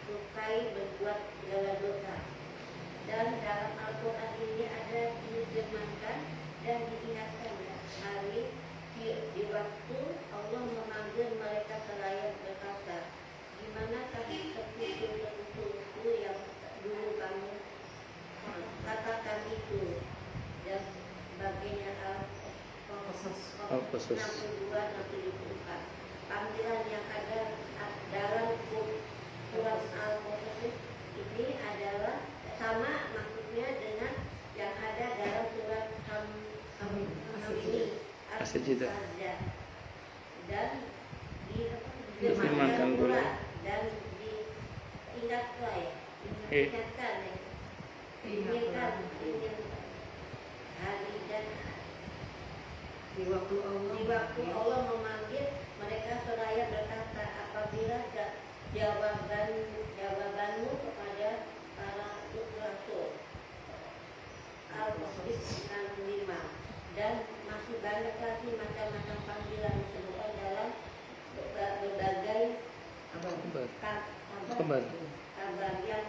sukai berbuat segala dosa. Dan dalam Al-Quran ini ada diterjemahkan dan diingatkan hari di waktu Allah memanggil mereka seraya berkata, di manakah sekutu-sekutu yang dulu kamu katakan itu, dan sebagainya. Al-Qasas 62-64. Panggilan yang ada dalam surat Al-Qasas ini adalah sama maksudnya dengan yang ada dalam surat ini As-Sajdah. Dan Difirmankan pula dan diingatkan ingatkan hari dan Di waktu Allah memanggil mereka seraya berkata, apabila jawabanmu kepada para rasul. Al-Qasas 65. Dan masih banyak lagi macam-macam panggilan disebutkan dalam berbagai kabar yang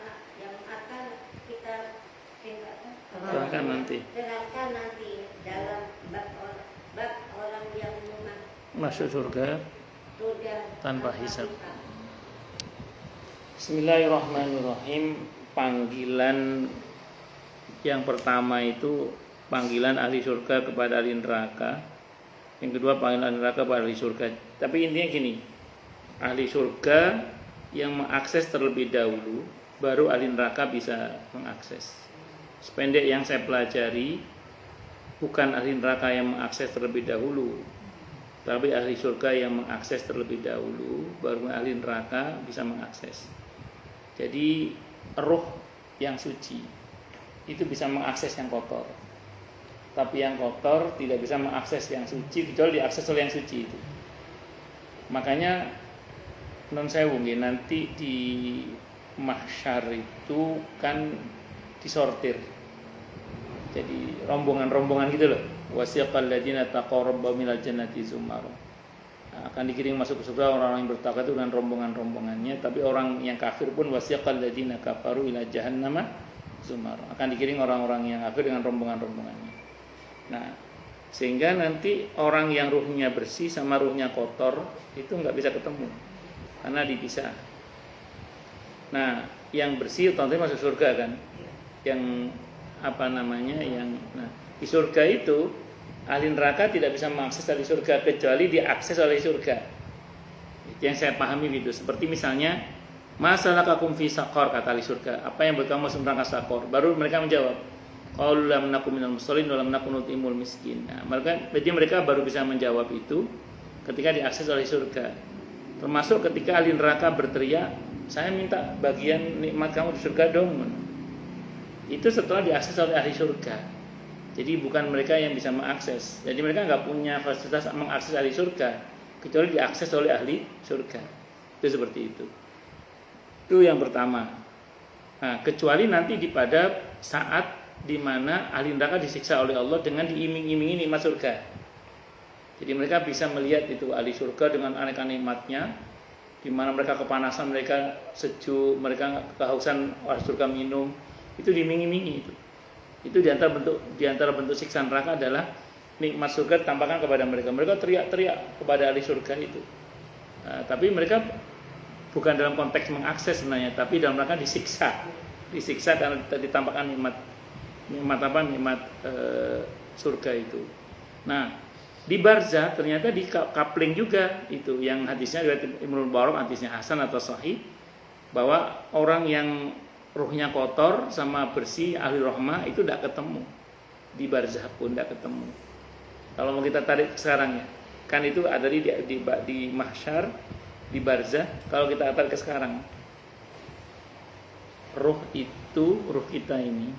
akan kita terangkan nanti dalam bab orang yang masuk surga tanpa hisab. hisab. Bismillahirrahmanirrahim. Panggilan yang pertama itu panggilan ahli surga kepada ahli neraka. Yang kedua panggilan ahli neraka kepada ahli surga. Tapi intinya gini, ahli surga yang mengakses terlebih dahulu, baru ahli neraka bisa mengakses. Sependek yang saya pelajari, bukan ahli neraka yang mengakses terlebih dahulu, tapi ahli surga yang mengakses terlebih dahulu, baru ahli neraka bisa mengakses. Jadi roh yang suci itu bisa mengakses yang kotor, tapi yang kotor tidak bisa mengakses yang suci kecuali diakses oleh yang suci itu. Makanya non sewu nanti di mahsyar itu kan disortir, jadi rombongan-rombongan gitu loh. Wasiqal ladzina taqaw rabbahum minal jannati zumara. Akan dikirim masuk ke surga orang-orang yang bertakwa itu dengan rombongan-rombongannya. Tapi orang yang kafir pun wasiqal ladzina kafaru ila jahannama zumara. Akan dikirim orang-orang yang kafir dengan rombongan-rombongannya. Nah, sehingga nanti orang yang ruhnya bersih sama ruhnya kotor itu nggak bisa ketemu karena dipisah. Nah, yang bersih otomatis masuk surga kan. Yang di surga itu ahli neraka tidak bisa mengakses ahli surga kecuali diakses oleh surga. Itu yang saya pahami gitu. Seperti misalnya masalakakum fi saqar, kata ahli surga, apa yang buat kamu masuk neraka saqar? Baru mereka menjawab, qalu lam nakum minal musallin wa lam nakun nutimul miskin. Nah, jadi mereka baru bisa menjawab itu ketika diakses oleh surga. Termasuk ketika ahli neraka berteriak, saya minta bagian nikmat kamu di surga dong. Itu setelah diakses oleh ahli surga. Jadi bukan mereka yang bisa mengakses. Jadi mereka nggak punya fasilitas mengakses ahli surga kecuali diakses oleh ahli surga. Itu seperti itu. Itu yang pertama. Nah, kecuali nanti pada saat di mana ahli neraka disiksa oleh Allah dengan diiming-imingi nikmat surga. Jadi mereka bisa melihat itu ahli surga dengan aneka nikmatnya, di mana mereka kepanasan, mereka sejuk, mereka kehausan, ahli surga minum, itu diiming-imingi itu. Itu diantara bentuk siksaan neraka adalah nikmat surga ditampakkan kepada mereka. Mereka teriak-teriak kepada ahli surga itu. Tapi mereka bukan dalam konteks mengakses sebenarnya, tapi dalam rangka disiksa karena ditampakkan nikmat surga itu. Nah, di barzah ternyata di coupling juga itu yang hadisnya riwayat Ibnu Mubarak, hadisnya hasan atau sahih, bahwa orang yang ruhnya kotor sama bersih ahli rahmah itu tidak ketemu di barzah pun tidak ketemu. Kalau mau kita tarik sekarang ya, kan itu ada di mahsyar, di barzah. Kalau kita tarik ke sekarang, ruh kita ini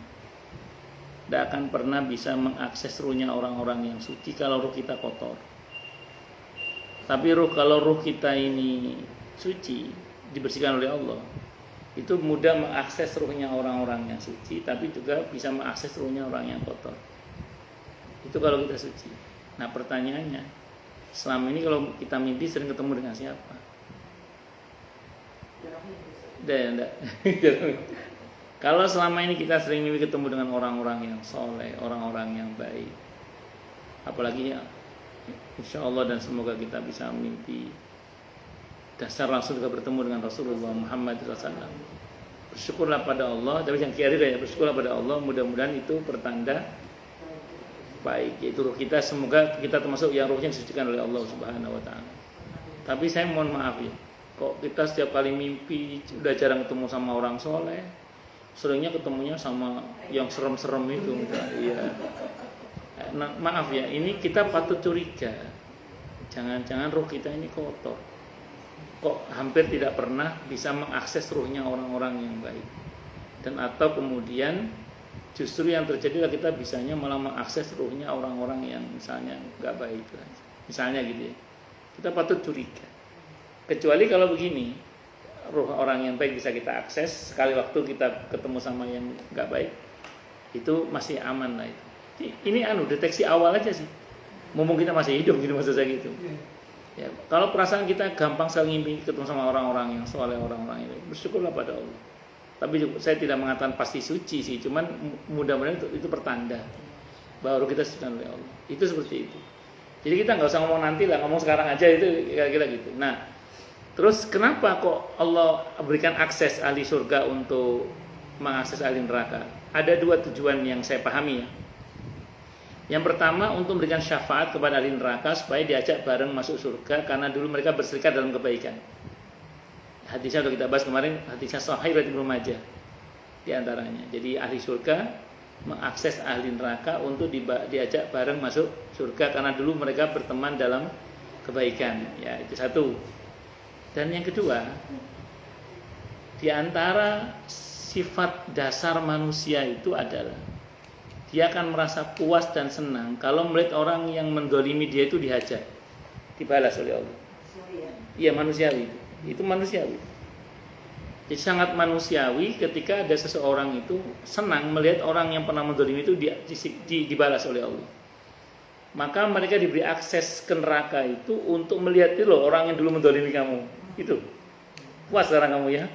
tidak akan pernah bisa mengakses ruhnya orang-orang yang suci kalau ruh kita kotor. Tapi kalau ruh kita ini suci, dibersihkan oleh Allah, itu mudah mengakses ruhnya orang-orang yang suci, tapi juga bisa mengakses ruhnya orang yang kotor. Itu kalau kita suci. Nah, pertanyaannya, selama ini kalau kita mimpi sering ketemu dengan siapa? Kalau selama ini kita sering mimpi ketemu dengan orang-orang yang soleh, orang-orang yang baik, apalagi ya, insya Allah dan semoga kita bisa mimpi dasar langsung juga bertemu dengan Rasulullah Muhammad SAW. Bersyukurlah pada Allah, tapi yang kiri ya, bersyukurlah pada Allah, mudah-mudahan itu pertanda baik, yaitu ruh kita, semoga kita termasuk yang ruhnya disucikan oleh Allah Subhanahu wa taala. Tapi saya mohon maaf ya, kok kita setiap kali mimpi udah jarang ketemu sama orang soleh, seringnya ketemunya sama yang serem-serem itu misalnya. Iya. Nah, maaf ya, ini kita patut curiga. Jangan-jangan ruh kita ini kotor. Kok hampir tidak pernah bisa mengakses ruhnya orang-orang yang baik. Dan atau kemudian justru yang terjadi adalah kita bisanya malah mengakses ruhnya orang-orang yang misalnya nggak baik. Misalnya gitu ya. Kita patut curiga. Kecuali kalau begini, ruh orang yang baik bisa kita akses, sekali waktu kita ketemu sama yang nggak baik, itu masih aman lah itu. Ini deteksi awal aja sih. Mumpung kita masih hidup gitu, maksud saya gitu. Ya, kalau perasaan kita gampang sekali ngimpi ketemu sama orang-orang yang soleh, orang-orang yang baik, bersyukurlah pada Allah. Tapi saya tidak mengatakan pasti suci sih, cuman mudah-mudahan itu pertanda bahwa kita suci oleh Allah. Itu seperti itu. Jadi kita nggak usah ngomong nanti lah, ngomong sekarang aja, itu kira-kira gitu. Nah, terus kenapa kok Allah berikan akses ahli surga untuk mengakses ahli neraka? Ada dua tujuan yang saya pahami ya. Yang pertama, untuk memberikan syafaat kepada ahli neraka supaya diajak bareng masuk surga karena dulu mereka berserikat dalam kebaikan. Hadisnya sudah kita bahas kemarin, hadisnya Sahih riwayat Ibnu Majah di antaranya. Jadi ahli surga mengakses ahli neraka untuk diajak bareng masuk surga karena dulu mereka berteman dalam kebaikan. Ya, itu satu. Dan yang kedua, di antara sifat dasar manusia itu adalah dia akan merasa puas dan senang kalau melihat orang yang mendolimi dia itu dihajar, dibalas oleh Allah. Iya, manusiawi. Itu manusiawi. Jadi sangat manusiawi ketika ada seseorang itu senang melihat orang yang pernah mendolimi itu dibalas oleh Allah. Maka mereka diberi akses ke neraka itu untuk melihat itu loh, orang yang dulu mendolimi kamu. Itu puas sekarang kamu ya,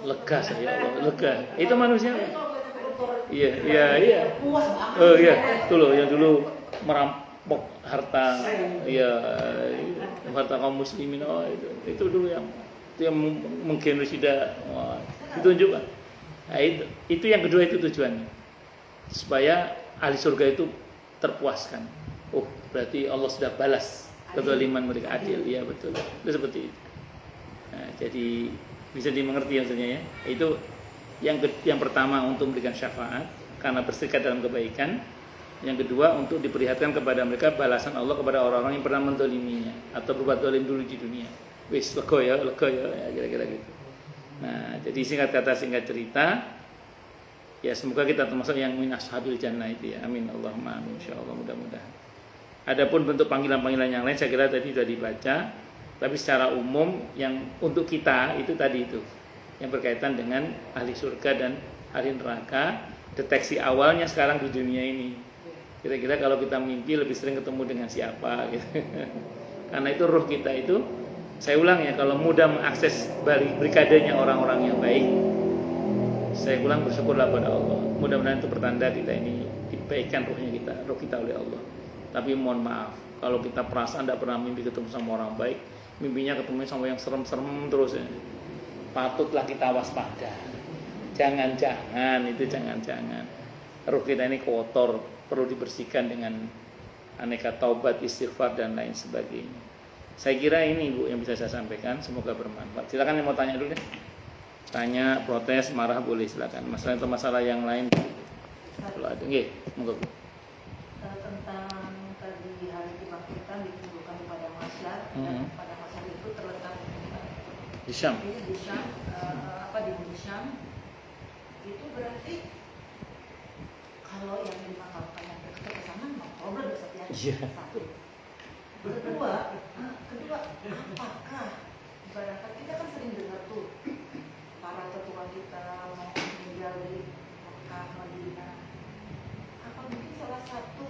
lega saya Allah, lega. Itu manusiawi. Iya. Oh iya, itu loh yang dulu merampok harta, harta kaum muslimin. Oh itu dulu yang menggenosida, ditunjukkan. Nah, itu yang kedua, itu tujuannya supaya ahli surga itu terpuaskan. Oh berarti Allah sudah balas kezaliman mereka, adil. Iya betul. Itu seperti itu. Nah, jadi bisa dimengerti maksudnya ya. Itu yang pertama untuk memberikan syafaat karena berserikat dalam kebaikan. Yang kedua untuk diperlihatkan kepada mereka balasan Allah kepada orang-orang yang pernah mendoliminya atau berbuat dolim dulu di dunia. Wis lega ya, kira-kira gitu. Nah, jadi singkat cerita, ya semoga kita termasuk yang min ashabil jannah itu ya. Amin Allahumma amin, insyaallah, mudah-mudahan. Adapun bentuk panggilan-panggilan yang lain saya kira tadi sudah dibaca, tapi secara umum yang untuk kita itu tadi itu yang berkaitan dengan ahli surga dan ahli neraka, deteksi awalnya sekarang di dunia ini. Kira-kira kalau kita mimpi lebih sering ketemu dengan siapa gitu. Karena itu ruh kita itu, saya ulang ya, kalau mudah mengakses berikadenya orang-orang yang baik, saya ulang bersyukurlah pada Allah. Mudah-mudahan itu pertanda kita ini dibaikan roh kita oleh Allah. Tapi mohon maaf, kalau kita perasaan tidak pernah mimpi ketemu sama orang baik, mimpinya ketemu sama yang serem-serem terus ya, patutlah kita waspada. Jangan-jangan roh kita ini kotor, perlu dibersihkan dengan aneka taubat, istighfar dan lain sebagainya. Saya kira ini Bu yang bisa saya sampaikan, semoga bermanfaat. Silakan yang mau tanya dulu deh. Tanya, protes, marah boleh, silakan. Masalah atau masalah yang lain kalau ada. Nggih, monggo Bu. Tentang tadi hari kebangkitan ditujukan kepada masyarakat, dan pada masa itu terletak Di Syam. di Syam, di Bumi Syam. Itu berarti kalau yang dimakamkan yang dekat ke sana, no problem ya. Satu. Kedua, apakah ibaratnya kita kan sering dengar tuh para tetua kita mau meninggal di Mekah, Madinah. Apa mungkin salah satu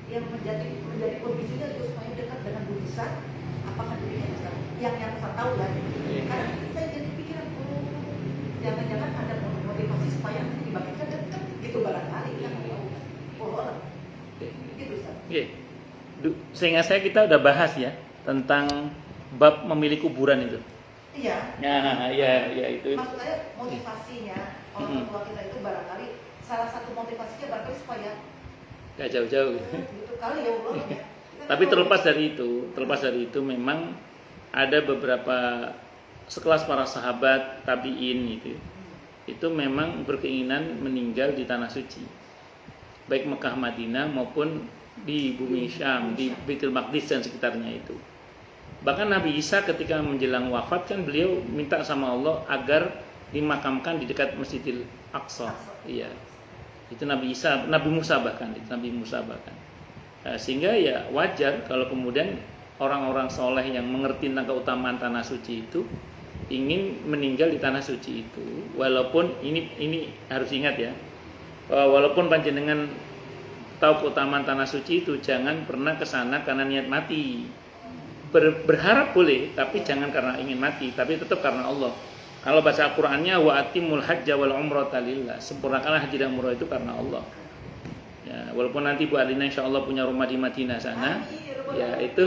yang menjadi kondisinya itu supaya dekat dengan Buddhism? Apakah demikian Ustaz? Yang saya tahu ya. Karena saya jadi pikiran, jangan-jangan ada motivasi supaya nanti dibangkitkan dekat gitu barangkali yang orang. Gitu Ustaz. Sehingga kita udah bahas ya tentang bab memilih kuburan itu. Iya. Ya itu. Maksud saya motivasinya orang tua kita itu barangkali salah satu motivasinya barangkali supaya nggak jauh-jauh. Gitu kali ya Allah. Tapi terlepas dari itu memang ada beberapa sekelas para sahabat tabiin gitu. Itu memang berkeinginan meninggal di tanah suci. Baik Mekah, Madinah maupun di bumi Syam, di Baitul Maqdis dan sekitarnya itu. Bahkan Nabi Isa ketika menjelang wafat kan beliau minta sama Allah agar dimakamkan di dekat Masjidil Aqsa. Iya. Itu Nabi Musa bahkan. Sehingga ya wajar kalau kemudian orang-orang soleh yang mengerti tentang keutamaan tanah suci itu ingin meninggal di tanah suci itu. Walaupun ini harus ingat ya, walaupun panjenengan tahu keutamaan tanah suci itu, jangan pernah ke sana karena niat mati. Berharap boleh, tapi jangan karena ingin mati, tapi tetap karena Allah. Kalau bahasa Al-Qur'annya wa atimul hajja wal umrata lillah, sempurnakanlah haji dan umrah itu karena Allah. Ya, walaupun nanti Bu Alina insyaallah punya rumah di Madinah sana, ya itu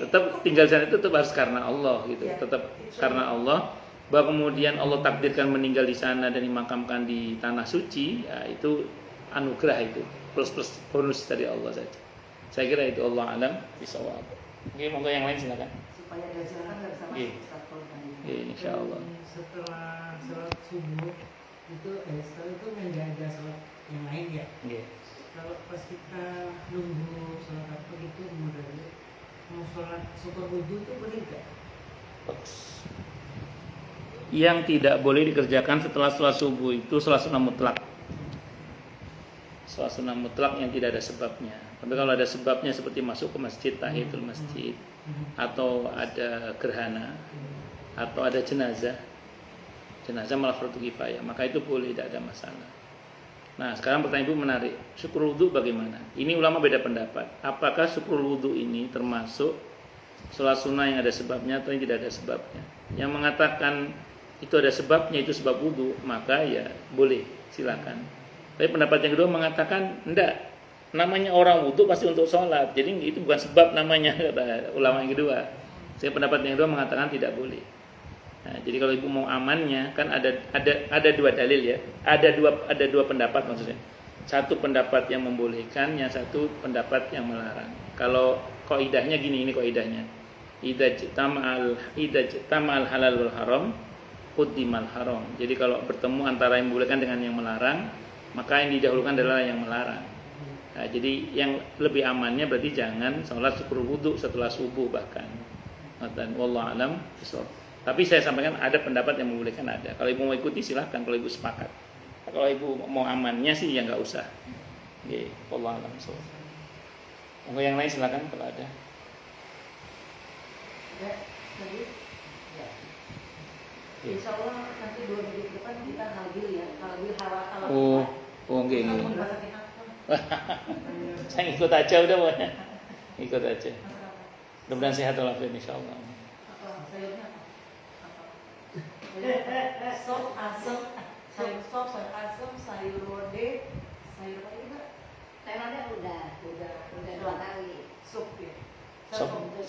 tetap tinggal di sana itu tetap harus karena Allah gitu. Tetap karena Allah. Bahwa kemudian Allah takdirkan meninggal di sana dan dimakamkan di tanah suci, ya itu anugerah itu. Plus bonus dari Allah saja. Saya kira itu, Allah alam bisawab. Oke, monggo yang lain silakan. Supaya dia silakan enggak bisa masuk Ustaz. Insyaallah. Setelah sholat subuh itu setelah itu nggak ada sholat yang lain ya. Kalau pas kita nunggu sholat apa gitu mau sholat syukur wudhu itu boleh nggak? Yang tidak boleh dikerjakan setelah sholat subuh itu sholat sunnah mutlak. Sholat sunnah mutlak yang tidak ada sebabnya. Tapi kalau ada sebabnya seperti masuk ke masjid, tahiyatul masjid, atau ada gerhana, atau ada jenazah malah fardu kifayah, maka itu boleh, tidak ada masalah. Nah sekarang pertanyaan Ibu menarik, syukur wudhu bagaimana? Ini ulama beda pendapat. Apakah syukur wudhu ini termasuk sholat sunnah yang ada sebabnya atau yang tidak ada sebabnya? Yang mengatakan itu ada sebabnya, itu sebab wudhu, maka ya boleh, silakan. Tapi pendapat yang kedua mengatakan enggak, namanya orang wudhu pasti untuk sholat, jadi itu bukan sebab namanya, kata ulama yang kedua. Saya pendapat yang kedua mengatakan tidak boleh. Nah, jadi kalau Ibu mau amannya kan ada dua dalil ya, ada dua pendapat maksudnya. Satu pendapat yang membolehkan, yang satu pendapat yang melarang. Kalau kaidahnya gini, ini kaidahnya. Idza jama'al halal wal haram quddimal haram. Jadi kalau bertemu antara yang membolehkan dengan yang melarang, maka yang didahulukan adalah yang melarang. Nah, jadi yang lebih amannya berarti jangan sholat syukur wudhu setelah subuh bahkan. Dan wallahu alam bishawab. Tapi saya sampaikan ada pendapat yang membolehkan ada. Kalau Ibu mau ikuti silahkan, kalau Ibu sepakat. Kalau Ibu mau amannya sih ya nggak usah. Oke, wallahu alam bishawab. Monggo yang lain silakan kalau ada. Ya, tadi. Ya. Insya Allah nanti 2 minggu depan kita halbil ya, halbil halal. Oke. Saya ikut aja udah pokoknya. Ikut aja. Mudah-mudahan sehat walafiat insyaallah. Sayurnya apa? Sop asem, sayur asem, sayur lodeh, sayur apa lagi Mbak?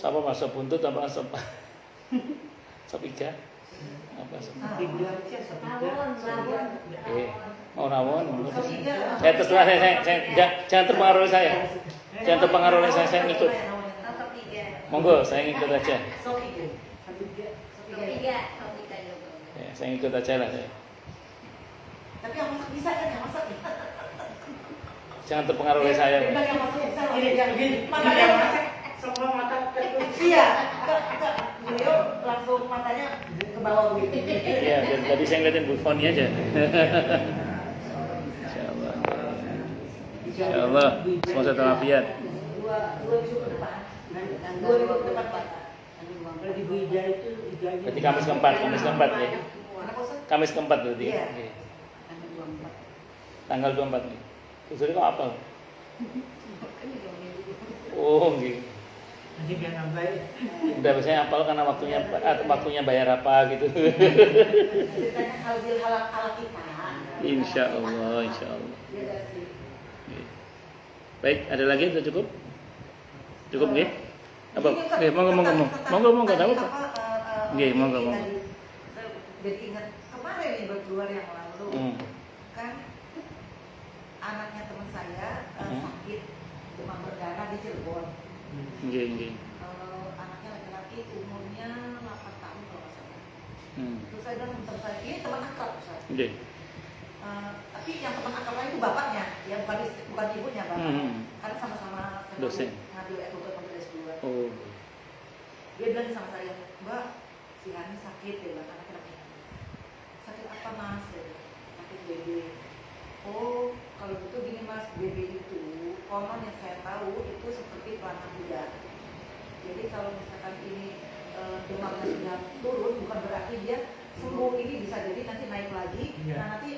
Sapa Mas sop buntut apa sop sop iga? Apa sop? Tiga aja satu Mau rawon? Sop iga. Saya terserah jangan terpengaruh saya. Jangan terpengaruh oleh saya ngikut. Sop iga. Monggo, saya ngikut aja. Sop iga. Sop iga juga. Ya, saya ngikut aja lah saya. Tapi yang masak bisa kan, yang masak. Jangan terpengaruh oleh saya. Dia bilang yang masak bisa. Gini, Makanya yang masak semua mata tertutup. Iya, enggak. Beliau langsung matanya ke bawah begitu. Iya, dari tadi saya ngeliatin Bu Foni aja. Insyaallah. Insyaallah, semoga sehat walafiat. Dua minggu ke depan. Tanggal 24. Kalau di Bu Ida itu iganya. Berarti Kamis keempat ya. Anak Ustaz? Kamis keempat berarti. Iya. Oke. Tanggal 24. Tanggal 24 nih. Terus kok apa? Oh, gitu. Nanti biar nambahin. Udah biasanya hafal karena waktunya bayar apa gitu. Ceritanya halil halal ala kita. Insya Allah. Iya sih. Oke. Baik, ada lagi sudah cukup? Cukup nggih? Apa? Nggih, monggo, enggak apa-apa. Nggih, monggo. Saya jadi ingat kemarin nih berdua yang lalu. Kan anaknya teman saya sakit demam berdarah di Cirebon. Nggih. Anaknya laki-laki umurnya 8 tahun kalau nggak salah. Hmm. Terus saya bilang teman saya ini teman akrab Ustaz. Nggih. Tapi yang teman akrabnya itu bapaknya, ya bukan ibunya bapak. Karena sama-sama Dosen. ngambil S2. Oh. Dia bilang sama saya, Mbak, si Hani sakit ya, Mbak, anaknya sakit apa Mas? Ya, sakit BB. Oh, kalau gitu gini Mas, BB itu konon yang saya tahu itu seperti pelana kuda. Jadi kalau misalkan ini demamnya sudah turun, bukan berarti dia sembuh. Ini bisa jadi nanti naik lagi. Iya. Nah nanti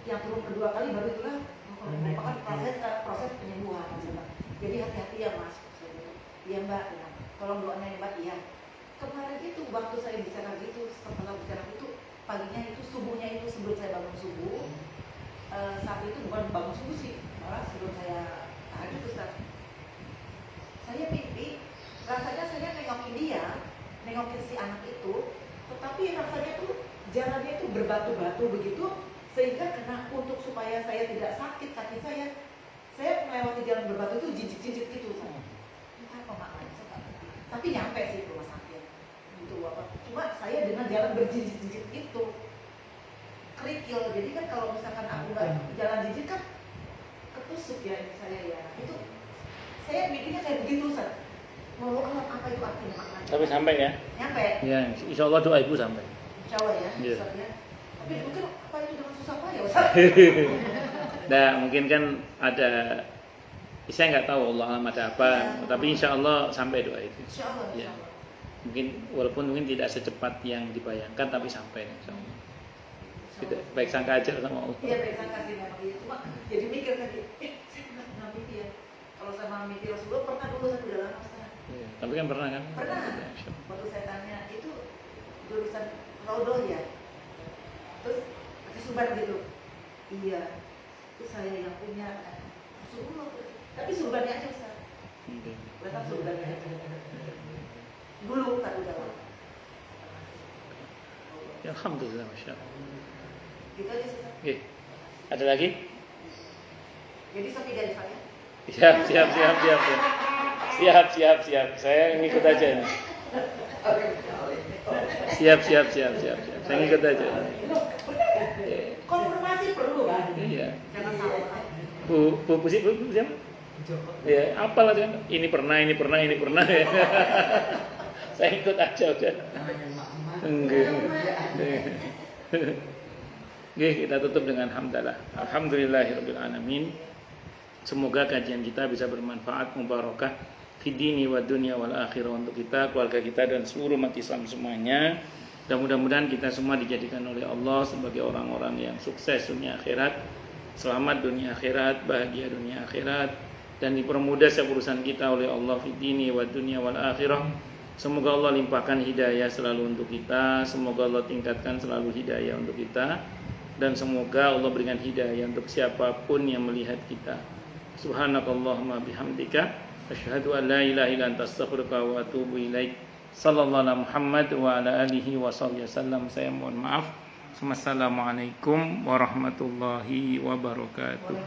yang turun kedua kali baru itulah merupakan proses penyembuhan. Mbak. Jadi hati-hati ya Mas. Iya Mbak, ya. Tolong doanya ya Mbak. Iya. Kemarin itu waktu saya bicara gitu, setelah bicara itu paginya itu subuhnya itu sebelum saya bangun subuh. Saat itu bukan bangun subuh sih, malah sebelum saya tahajud Ustaz. Saya mimpi, rasanya saya nengokin si anak itu, tetapi rasanya tuh jalannya itu berbatu-batu begitu, sehingga karena untuk supaya saya tidak sakit kaki saya melewati jalan berbatu itu jijik-jijik gitu Ustaz. Apa maknanya? Tapi nyampe sih ke rumah sakit. Gitu apa? Cuma saya dengan jalan berjijik-jijik itu kerikil. Jadi kan kalau misalkan aku nggak jalan jijik kan ketusuk ya saya ya. Itu saya mimpinya kayak begitu Ustaz. Mau apa itu artinya maknanya? Tapi sampai ya? Nyampe. Ya, insya Allah doa ibu sampai. Insya Allah ya, Iya. Ustaz ya. Tapi mungkin apa itu dengan susah apa ya Ustaz? Nah, mungkin kan ada, saya nggak tahu Allah alam ada apa, tapi insya Allah sampai doa itu. Insya Allah. Ya. Insya Allah. Mungkin walaupun tidak secepat yang dibayangkan, tapi sampai insya Allah. Tidak baik sangka aja sama Allah. Iya baik sangka sih memang itu. Cuma jadi mikir tadi, saya pernah mimpi ya. Kalau sama mimpi Rasulullah pernah dulu saya udah lama Ustaz. Ya, tapi kan pernah kan? Pernah. Ya, insya Allah. Waktu saya tanya itu jurusan Rodoh ya. Terus pakai subar gitu. Iya. Itu saya yang punya. Rasulullah. Tapi surbannya aja Ustaz. Oke. Letak surbannya aja. Dulu tak udah lama. Ya, alhamdulillah, masya Allah. Gitu aja Ustaz. Oke. Ada lagi? Jadi Sofi dari saya. Siap. Saya ngikut aja. Siap. Saya ngikut aja. Konfirmasi perlu kan? Iya. Jangan salah. Bu siapa? Ya, apalah kan? Ini pernah. Ya. Saya ikut aja udah. Enggak. Oke, kita tutup dengan hamdalah. Alhamdulillahirabbil alamin. Semoga kajian kita bisa bermanfaat, mubarakah fid dini wa dunya wal akhirah untuk kita, keluarga kita dan seluruh umat Islam semuanya. Dan mudah-mudahan kita semua dijadikan oleh Allah sebagai orang-orang yang sukses dunia akhirat, selamat dunia akhirat, bahagia dunia akhirat, dan dipermudah setiap urusan kita oleh Allah fid dini wa dunya wal akhirah. Semoga Allah limpahkan hidayah selalu untuk kita, semoga Allah tingkatkan selalu hidayah untuk kita, dan semoga Allah berikan hidayah untuk siapapun yang melihat kita. Subhanakallahumma bihamdika Asyhadu an la ilaha illa anta astaghfiruka wa atubu ilaik. Sallallahu ala Muhammad wa ala alihi wa sahbihi wasallam. Saya mohon maaf. Wassalamualaikum warahmatullahi wabarakatuh.